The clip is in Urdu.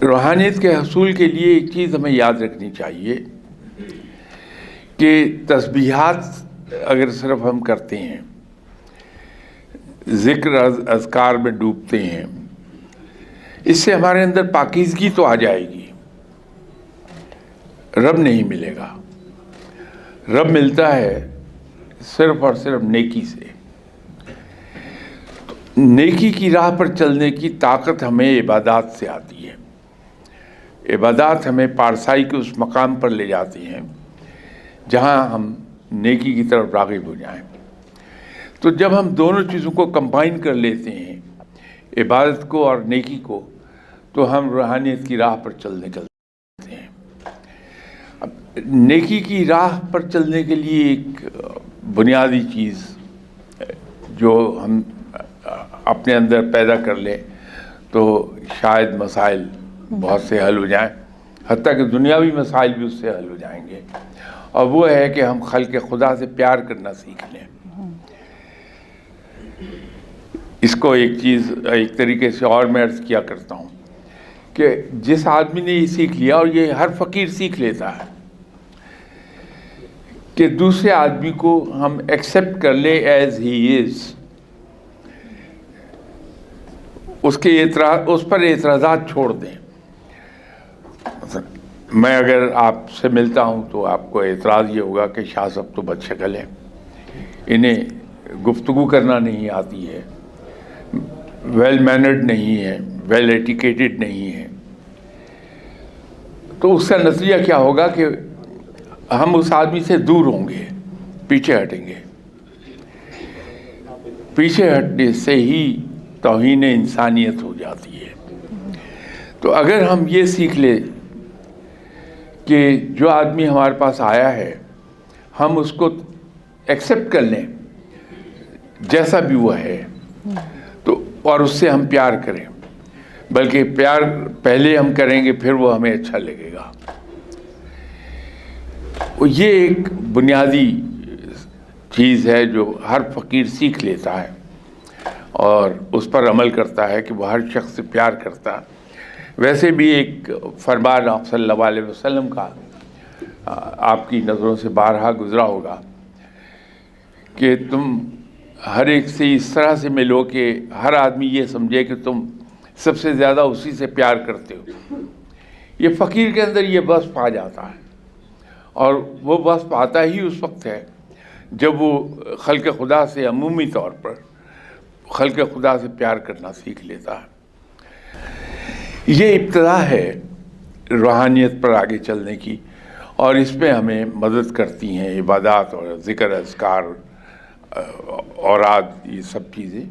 روحانیت کے حصول کے لیے ایک چیز ہمیں یاد رکھنی چاہیے کہ تسبیحات اگر صرف ہم کرتے ہیں، ذکر اذکار میں ڈوبتے ہیں، اس سے ہمارے اندر پاکیزگی تو آ جائے گی، رب نہیں ملے گا۔ رب ملتا ہے صرف اور صرف نیکی سے۔ نیکی کی راہ پر چلنے کی طاقت ہمیں عبادات سے آتی ہے۔ عبادات ہمیں پارسائی کے اس مقام پر لے جاتی ہیں جہاں ہم نیکی کی طرف راغب ہو جائیں۔ تو جب ہم دونوں چیزوں کو کمبائن کر لیتے ہیں، عبادت کو اور نیکی کو، تو ہم روحانیت کی راہ پر چلتے ہیں۔ اب نیکی کی راہ پر چلنے کے لیے ایک بنیادی چیز جو ہم اپنے اندر پیدا کر لیں تو شاید مسائل بہت سے حل ہو جائیں، حتیٰ کہ دنیاوی مسائل بھی اس سے حل ہو جائیں گے، اور وہ ہے کہ ہم خلق خدا سے پیار کرنا سیکھ لیں۔ اس کو ایک طریقے سے اور میں عرض کیا کرتا ہوں کہ جس آدمی نے یہ سیکھ لیا، اور یہ ہر فقیر سیکھ لیتا ہے، کہ دوسرے آدمی کو ہم ایکسیپٹ کر لیں ایز ہی از، اس پر اعتراضات چھوڑ دیں۔ میں اگر آپ سے ملتا ہوں تو آپ کو اعتراض یہ ہوگا کہ شاہ صاحب تو بد شکل ہیں، انہیں گفتگو کرنا نہیں آتی ہے، ویل مینرڈ نہیں ہے، ویل ایٹیکیٹڈ نہیں ہے۔ تو اس کا نتیجہ کیا ہوگا کہ ہم اس آدمی سے دور ہوں گے، پیچھے ہٹیں گے۔ پیچھے ہٹنے سے ہی توہین انسانیت ہو جاتی ہے۔ تو اگر ہم یہ سیکھ لیں کہ جو آدمی ہمارے پاس آیا ہے ہم اس کو ایکسیپٹ کر لیں جیسا بھی وہ ہے، تو اور اس سے ہم پیار کریں، بلکہ پیار پہلے ہم کریں گے پھر وہ ہمیں اچھا لگے گا۔ یہ ایک بنیادی چیز ہے جو ہر فقیر سیکھ لیتا ہے اور اس پر عمل کرتا ہے کہ وہ ہر شخص سے پیار کرتا ہے۔ ویسے بھی ایک فرمان آپ صلی اللہ علیہ وسلم کا آپ کی نظروں سے بارہا گزرا ہوگا کہ تم ہر ایک سے اس طرح سے ملو کہ ہر آدمی یہ سمجھے کہ تم سب سے زیادہ اسی سے پیار کرتے ہو۔ یہ فقیر کے اندر یہ وصف آ جاتا ہے، اور وہ وصف آتا ہی اس وقت ہے جب وہ خلق خدا سے عمومی طور پر خلق خدا سے پیار کرنا سیکھ لیتا ہے۔ یہ ابتدا ہے روحانیت پر آگے چلنے کی، اور اس میں ہمیں مدد کرتی ہیں عبادات اور ذکر اذکار، اوراد، یہ سب چیزیں۔